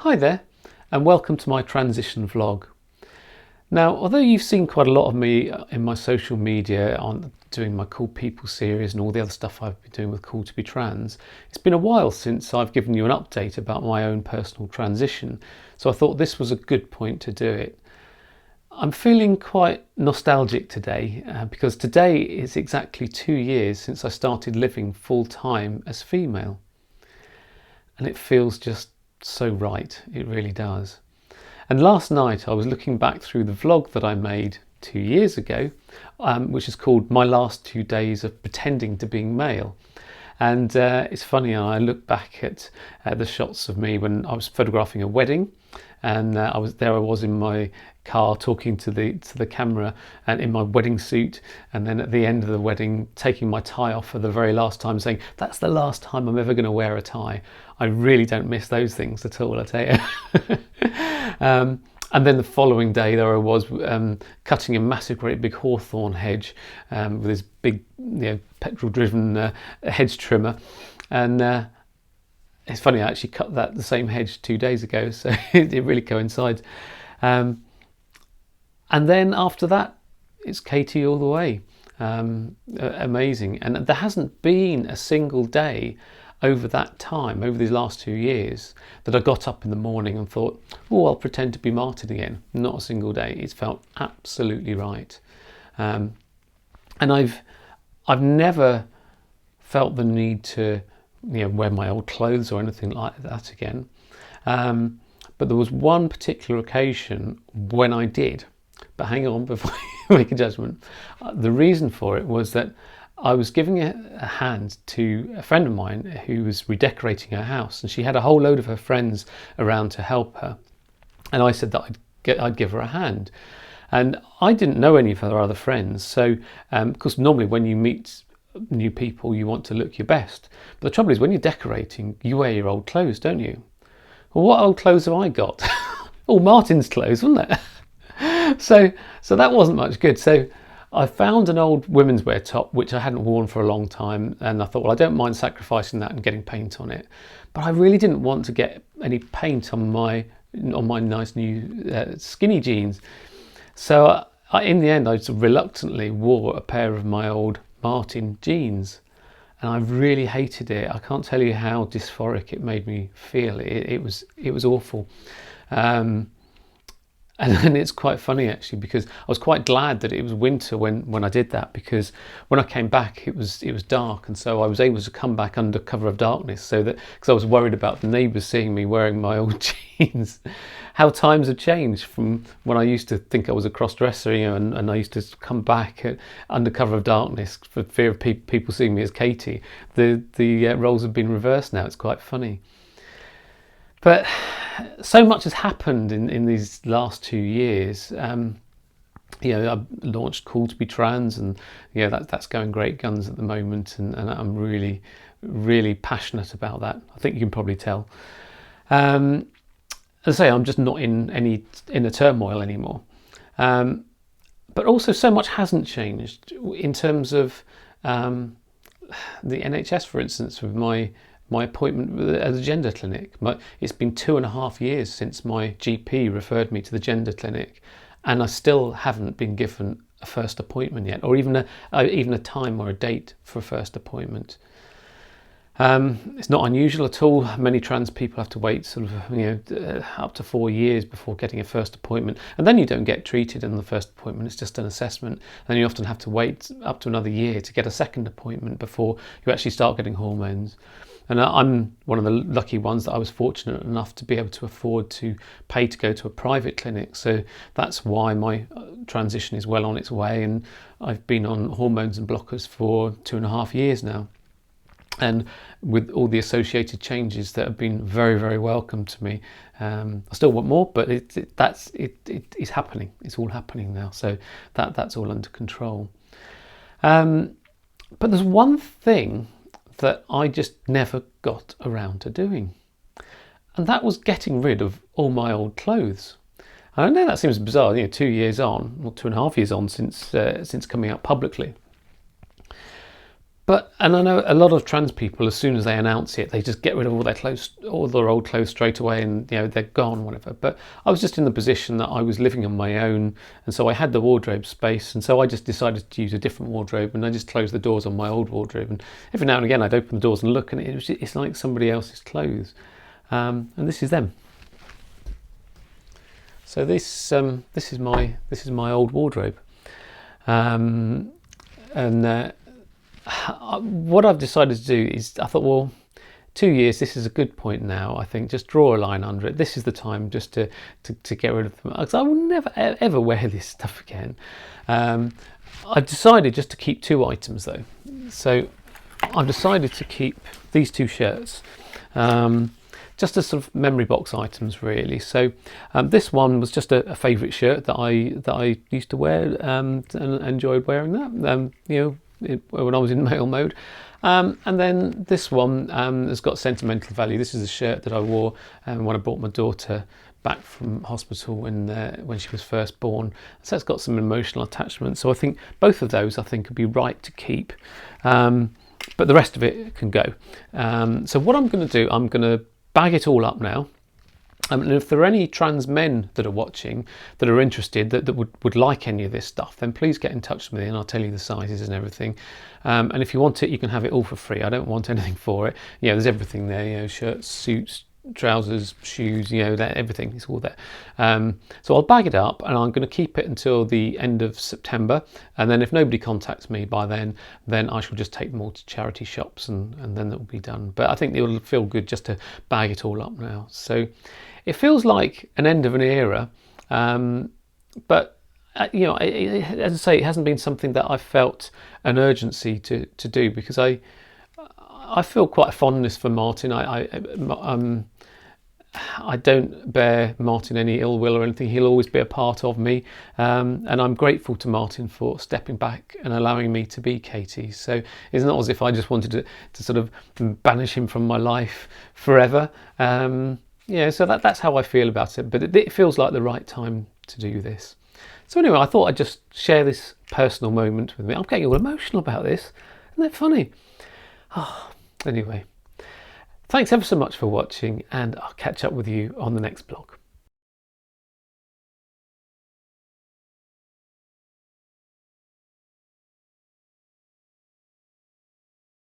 Hi there, and welcome to my transition vlog. Now, although you've seen quite a lot of me in my social media on doing my Cool People series and all the other stuff I've been doing with Cool to Be Trans, it's been a while since I've given you an update about my own personal transition, so I thought this was a good point to do it. I'm feeling quite nostalgic today because today is exactly 2 years since I started living full-time as female. And it feels just so right, it really does. And last night I was looking back through the vlog that I made 2 years ago, which is called My Last 2 Days of Pretending to Being Male. And it's funny, I look back at the shots of me when I was photographing a wedding, and I was in my car talking to the camera and in my wedding suit, and then at the end of the wedding taking my tie off for the very last time, saying that's the last time I'm ever going to wear a tie. I really don't miss those things at all, I tell you. And then the following day there I was cutting a massive great big hawthorn hedge with this big petrol driven hedge trimmer, and it's funny, I actually cut the same hedge 2 days ago, so it really coincides. And then after that, it's Katie all the way. Amazing. And there hasn't been a single day over that time, over these last 2 years, that I got up in the morning and thought, oh, I'll pretend to be Martin again. Not a single day. It's felt absolutely right. And I've never felt the need to wear my old clothes or anything like that again. But there was one particular occasion when I did. But hang on before you make a judgment. The reason for it was that I was giving a hand to a friend of mine who was redecorating her house, and she had a whole load of her friends around to help her. And I said that I'd give her a hand. And I didn't know any of her other friends, so because normally when you meet new people you want to look your best. But the trouble is, when you're decorating, you wear your old clothes, don't you? Well, what old clothes have I got? All Martin's clothes, wasn't it? So that wasn't much good. So I found an old women's wear top which I hadn't worn for a long time, and I thought, well, I don't mind sacrificing that and getting paint on it, but I really didn't want to get any paint on my nice new skinny jeans. So in the end I just reluctantly wore a pair of my old Martin jeans, and I really hated it. I can't tell you how dysphoric it made me feel. It was awful. And it's quite funny actually, because I was quite glad that it was winter when I did that, because when I came back it was dark, and so I was able to come back under cover of darkness, so that because I was worried about the neighbours seeing me wearing my old jeans. How times have changed from when I used to think I was a cross-dresser, and I used to come back under cover of darkness for fear of people seeing me as Katie. The roles have been reversed now. It's quite funny. But so much has happened in these last 2 years. I launched Cool to Be Trans, and that's going great guns at the moment, and I'm really, really passionate about that. I think you can probably tell. As I say, I'm just not in a turmoil anymore. But also so much hasn't changed in terms of the NHS, for instance, with my appointment at the gender clinic. It's been 2.5 years since my GP referred me to the gender clinic, and I still haven't been given a first appointment yet, or even a time or a date for a first appointment. It's not unusual at all. Many trans people have to wait sort of up to 4 years before getting a first appointment, and then you don't get treated in the first appointment. It's just an assessment. Then you often have to wait up to another year to get a second appointment before you actually start getting hormones. And I'm one of the lucky ones that I was fortunate enough to be able to afford to pay to go to a private clinic. So that's why my transition is well on its way, and I've been on hormones and blockers for 2.5 years now. And with all the associated changes that have been very, very welcome to me. I still want more, but it's happening. It's all happening now. So that's all under control. But there's one thing that I just never got around to doing, and that was getting rid of all my old clothes. I know that seems bizarre, 2 years on, or 2.5 years on since coming out publicly. And I know a lot of trans people, as soon as they announce it, they just get rid of all their clothes, all their old clothes straight away, and they're gone, whatever. But I was just in the position that I was living on my own, and so I had the wardrobe space, and so I just decided to use a different wardrobe, and I just closed the doors on my old wardrobe, and every now and again I'd open the doors and look, and it's like somebody else's clothes, and this is them. So this is my old wardrobe, and. What I've decided to do is, I thought, well, 2 years, this is a good point now. I think just draw a line under it. This is the time just to get rid of them, because I will never ever wear this stuff again. I've decided just to keep 2 items though. So I've decided to keep these 2 shirts, just as sort of memory box items, really. So this one was just a favourite shirt that I used to wear, and enjoyed wearing that. When I was in male mode, and then this one has got sentimental value. This is a shirt that I wore when I brought my daughter back from hospital when she was first born, so it's got some emotional attachment. So I think both of those would be right to keep, but the rest of it can go. So what I'm going to do, I'm going to bag it all up now. And if there are any trans men that are watching that are interested, that would like any of this stuff, then please get in touch with me and I'll tell you the sizes and everything. And if you want it, you can have it all for free. I don't want anything for it. There's everything there, shirts, suits, trousers, shoes, everything, it's all there. So I'll bag it up and I'm going to keep it until the end of September. And then if nobody contacts me by then I shall just take them all to charity shops and then it will be done. But I think it will feel good just to bag it all up now. So it feels like an end of an era, but as I say, it hasn't been something that I've felt an urgency to do, because I feel quite a fondness for Martin. I don't bear Martin any ill will or anything. He'll always be a part of me, and I'm grateful to Martin for stepping back and allowing me to be Katie. So it's not as if I just wanted to sort of banish him from my life forever. So that's how I feel about it, but it feels like the right time to do this. So anyway, I thought I'd just share this personal moment with me. I'm getting all emotional about this. Isn't that funny? Anyway, thanks ever so much for watching, and I'll catch up with you on the next blog.